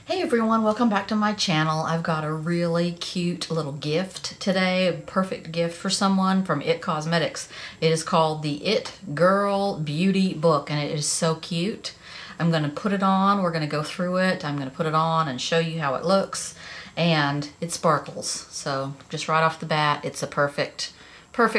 Hey everyone, welcome back to my channel. I've got a really cute little gift today, a perfect gift for someone from It Cosmetics. It is called the It Girl Beauty Book and it is so cute. I'm going to put it on, we're going to go through it, I'm going to put it on and show you how it looks, and it sparkles. So just right off the bat, it's a perfect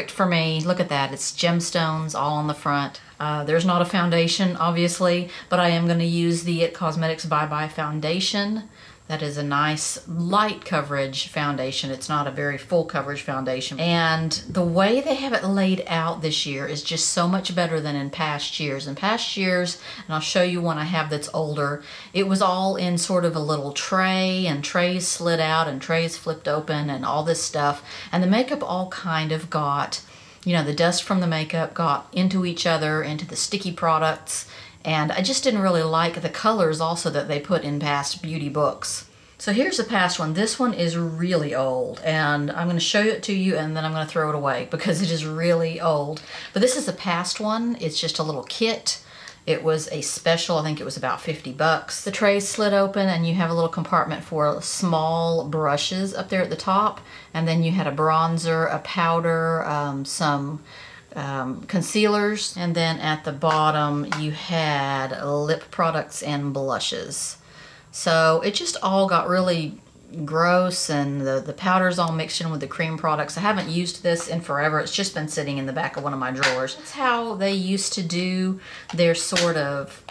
for me. Look at that, it's gemstones all on the front. There's not a foundation, obviously, but I am going to use the It Cosmetics Bye Bye Foundation. That is a nice light coverage foundation. It's not a very full coverage foundation. And the way they have it laid out this year is just so much better than in past years. In past years, and I'll show you one I have that's older, it was all in sort of a little tray, and trays slid out and trays flipped open and all this stuff. And the makeup all kind of got, you know, the dust from the makeup got into each other, into the sticky products, and I just didn't really like the colors also that they put in past beauty books. So here's the past one. This one is really old, and I'm going to show it to you and then I'm going to throw it away because it is really old. But this is the past one. It's just a little kit. It was a special, I think it was about 50 bucks. The tray slid open and you have a little compartment for small brushes up there at the top. And then you had a bronzer, a powder, some concealers. And then at the bottom you had lip products and blushes. So it just all got really gross, and the powder's all mixed in with the cream products. I haven't used this in forever. It's just been sitting in the back of one of my drawers. That's how they used to do their sort of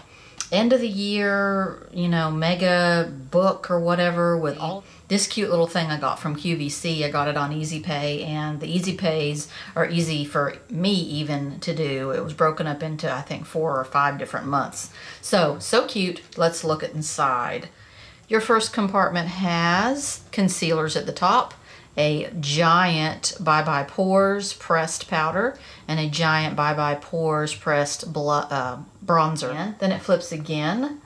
end of the year, you know, mega book or whatever with all this cute little thing I got from QVC. I got it on Easy Pay, and the Easy Pays are easy for me even to do. It was broken up into, I think, 4 or 5 different months. So cute. Let's look at inside. Your first compartment has concealers at the top, a giant Bye Bye Pores pressed powder, and a giant Bye Bye Pores pressed bronzer. Then it flips again,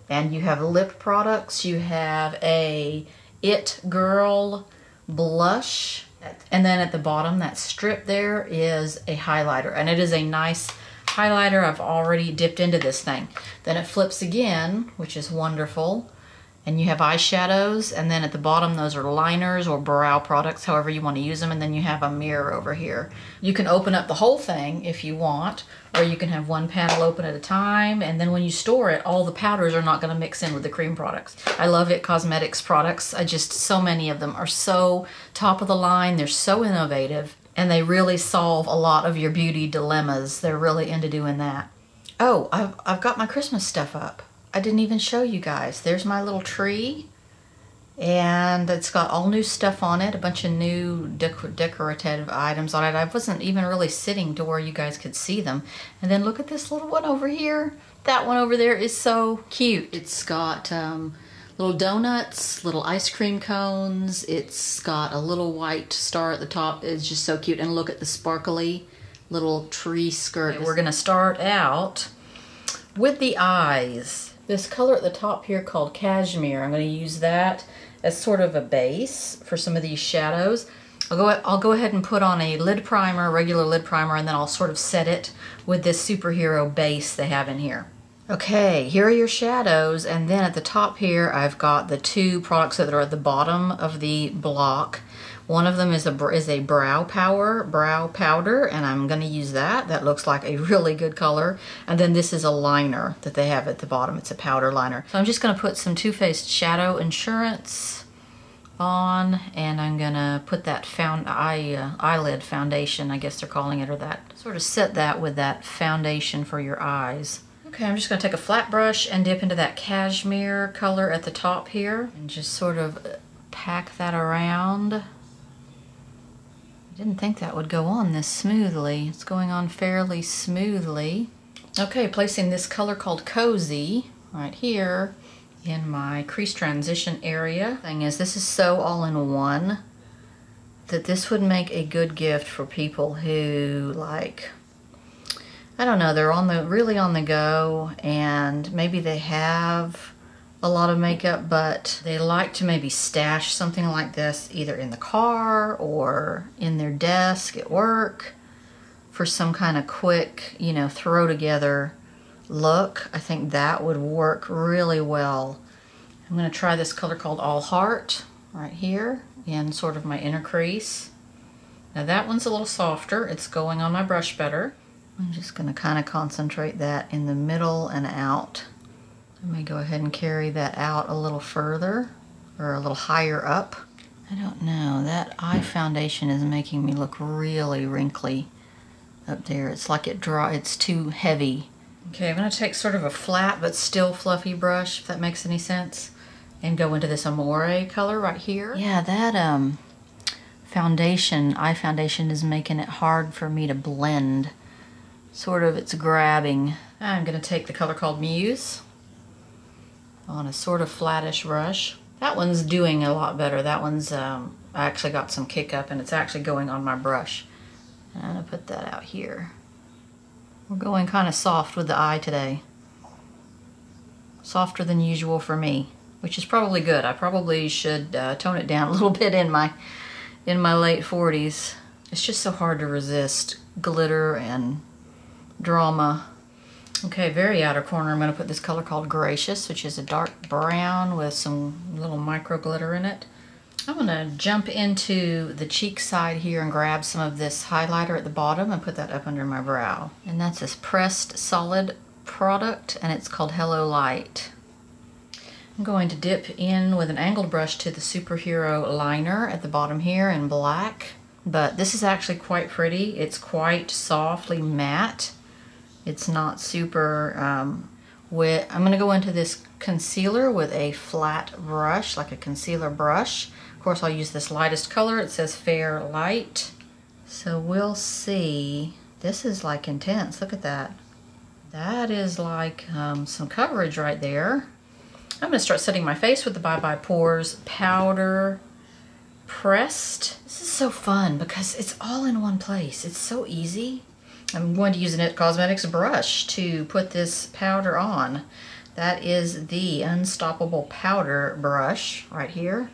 and you have lip products. You have a It Girl blush, and then at the bottom, that strip there is a highlighter, and it is a nice highlighter. I've already dipped into this thing. Then it flips again, which is wonderful. And you have eyeshadows, and then at the bottom those are liners or brow products, however you want to use them, and then you have a mirror over here. You can open up the whole thing if you want, or you can have one panel open at a time, and then when you store it, all the powders are not going to mix in with the cream products. I love It Cosmetics products. So many of them are so top of the line, they're so innovative, and they really solve a lot of your beauty dilemmas. They're really into doing that. Oh, I've got my Christmas stuff up. I didn't even show you guys. There's my little tree, and it's got all new stuff on it, a bunch of new decorative items on it. I wasn't even really sitting to where you guys could see them. And then look at this little one over here. That one over there is so cute. It's got little donuts, little ice cream cones. It's got a little white star at the top. It's just so cute. And look at the sparkly little tree skirt. Okay, we're gonna start out with the eyes. This color at the top here called Cashmere, I'm going to use that as sort of a base for some of these shadows. I'll go ahead and put on a lid primer, regular lid primer, and then I'll sort of set it with this superhero base they have in here. Okay, here are your shadows, and then at the top here I've got the 2 products that are at the bottom of the block. One of them is a brow powder, and I'm going to use that. That looks like a really good color. And then this is a liner that they have at the bottom. It's a powder liner. So I'm just going to put some Too Faced Shadow Insurance on, and I'm going to put that eyelid foundation, I guess they're calling it, or that. Sort of set that with that foundation for your eyes. Okay, I'm just going to take a flat brush and dip into that cashmere color at the top here, and just sort of pack that around. Didn't think that would go on this smoothly. It's going on fairly smoothly. Okay, placing this color called Cozy right here in my crease transition area. Thing is, this is so all-in-one that this would make a good gift for people who, like, I don't know, they're really on the go, and maybe they have a lot of makeup, but they like to maybe stash something like this either in the car or in their desk at work for some kind of quick, you know, throw together look. I think that would work really well. I'm going to try this color called All Heart right here in sort of my inner crease. Now that one's a little softer. It's going on my brush better. I'm just going to kind of concentrate that in the middle and out. I may go ahead and carry that out a little further or a little higher up. I don't know, that eye foundation is making me look really wrinkly up there. It's like it's too heavy. Okay, I'm going to take sort of a flat but still fluffy brush, if that makes any sense, and go into this Amore color right here. Yeah, that eye foundation is making it hard for me to blend. Sort of, it's grabbing. I'm going to take the color called Muse on a sort of flattish brush. That one's doing a lot better. That one's, I actually got some kick up and it's actually going on my brush. And I'm going to put that out here. We're going kind of soft with the eye today. Softer than usual for me, which is probably good. I probably should tone it down a little bit in my late 40s. It's just so hard to resist glitter and drama. Okay, very outer corner, I'm going to put this color called Gracious, which is a dark brown with some little micro glitter in it. I'm going to jump into the cheek side here and grab some of this highlighter at the bottom and put that up under my brow. And that's this pressed solid product, and it's called Hello Light. I'm going to dip in with an angled brush to the Superhero liner at the bottom here in black. But this is actually quite pretty. It's quite softly matte. It's not super wet. I'm going to go into this concealer with a flat brush, like a concealer brush. Of course, I'll use this lightest color. It says Fair Light. So we'll see. This is like intense. Look at that. That is like some coverage right there. I'm going to start setting my face with the Bye Bye Pores powder pressed. This is so fun because it's all in one place. It's so easy. I'm going to use an It Cosmetics brush to put this powder on. That is the Unstoppable Powder brush right here.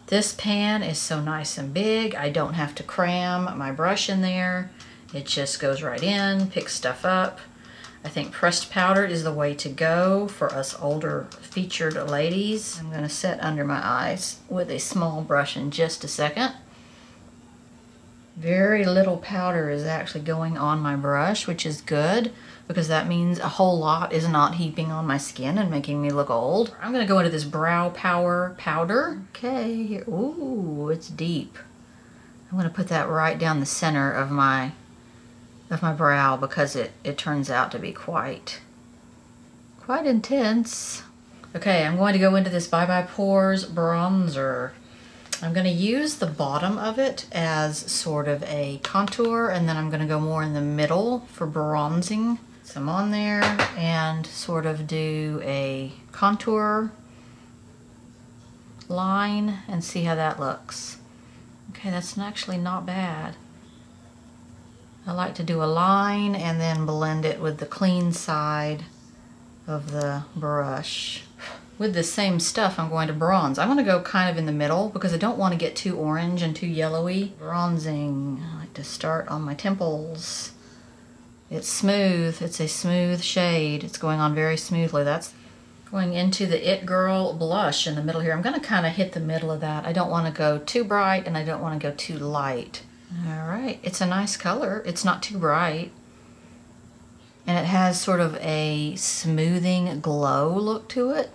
This pan is so nice and big. I don't have to cram my brush in there. It just goes right in, picks stuff up. I think pressed powder is the way to go for us older featured ladies. I'm going to set under my eyes with a small brush in just a second. Very little powder is actually going on my brush, which is good because that means a whole lot is not heaping on my skin and making me look old. I'm going to go into this Brow Power powder. Okay, here. Ooh, it's deep. I'm going to put that right down the center of my brow because it turns out to be quite intense. Okay, I'm going to go into this Bye Bye Pores bronzer. I'm going to use the bottom of it as sort of a contour, and then I'm going to go more in the middle for bronzing. Some on there and sort of do a contour line and see how that looks. Okay, that's actually not bad. I like to do a line and then blend it with the clean side of the brush. With the same stuff, I'm going to bronze. I'm going to go kind of in the middle because I don't want to get too orange and too yellowy. Bronzing, I like to start on my temples. It's smooth. It's a smooth shade. It's going on very smoothly. That's going into the It Girl blush in the middle here. I'm going to kind of hit the middle of that. I don't want to go too bright and I don't want to go too light. All right, it's a nice color. It's not too bright. And it has sort of a smoothing glow look to it.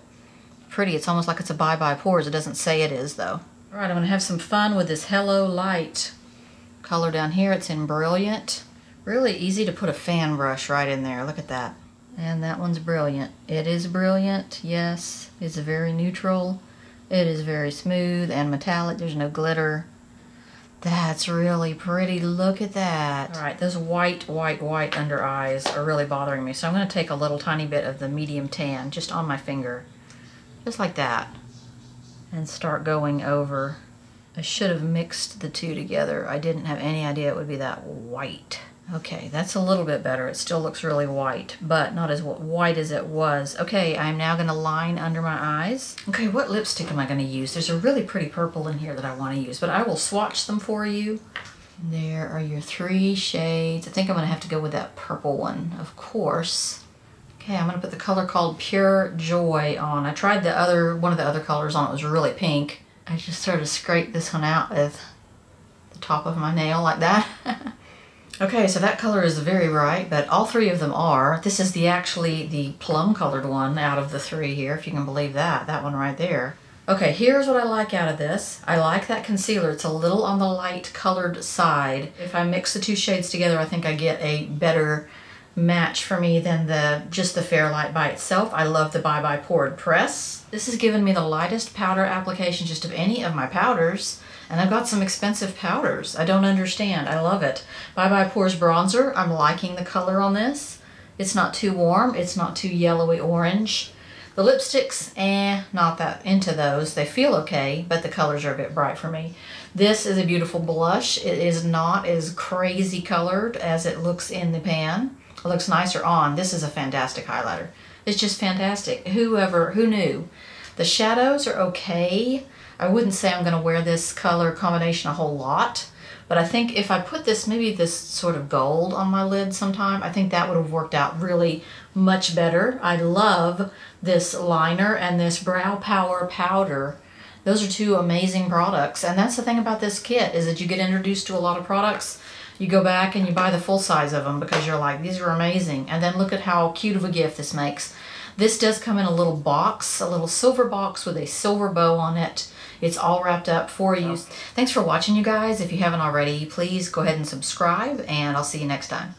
Pretty. It's almost like it's a Bye Bye Pores. It doesn't say it is though. All right, I'm going to have some fun with this Hello Light color down here. It's in Brilliant. Really easy to put a fan brush right in there. Look at that. And that one's Brilliant. It is brilliant, yes. It's very neutral. It is very smooth and metallic. There's no glitter. That's really pretty. Look at that. All right, those white under eyes are really bothering me. So I'm going to take a little tiny bit of the medium tan just on my finger. Just like that. And start going over. I should have mixed the two together. I didn't have any idea it would be that white. Okay, that's a little bit better. It still looks really white, but not as white as it was. Okay, I'm now going to line under my eyes. Okay, what lipstick am I going to use? There's a really pretty purple in here that I want to use, but I will swatch them for you. There are your 3 shades. I think I'm going to have to go with that purple one, of course. Okay, I'm gonna put the color called Pure Joy on. I tried one of the other colors on. It was really pink. I just sort of scraped this one out with the top of my nail like that. Okay, so that color is very bright, but all three of them are. This is actually the plum colored one out of the three here, if you can believe that. That one right there. Okay, here's what I like out of this. I like that concealer. It's a little on the light colored side. If I mix the two shades together, I think I get a better match for me than just the Fairlight by itself. I love the Bye Bye Poured Press. This has given me the lightest powder application just of any of my powders, and I've got some expensive powders. I don't understand. I love it. Bye Bye Pores Bronzer. I'm liking the color on this. It's not too warm. It's not too yellowy orange. The lipsticks, not that into those. They feel okay, but the colors are a bit bright for me. This is a beautiful blush. It is not as crazy colored as it looks in the pan. It looks nicer on. This is a fantastic highlighter. It's just fantastic. Who knew? The shadows are okay. I wouldn't say I'm going to wear this color combination a whole lot, but I think if I put this, maybe this sort of gold on my lid sometime, I think that would have worked out really much better. I love this liner and this Brow Power powder. Those are two amazing products, and that's the thing about this kit, is that you get introduced to a lot of products. You go back and you buy the full size of them because you're like, these are amazing. And then look at how cute of a gift this makes. This does come in a little box, a little silver box with a silver bow on it. It's all wrapped up for you. Thanks for watching, you guys. If you haven't already, please go ahead and subscribe, and I'll see you next time.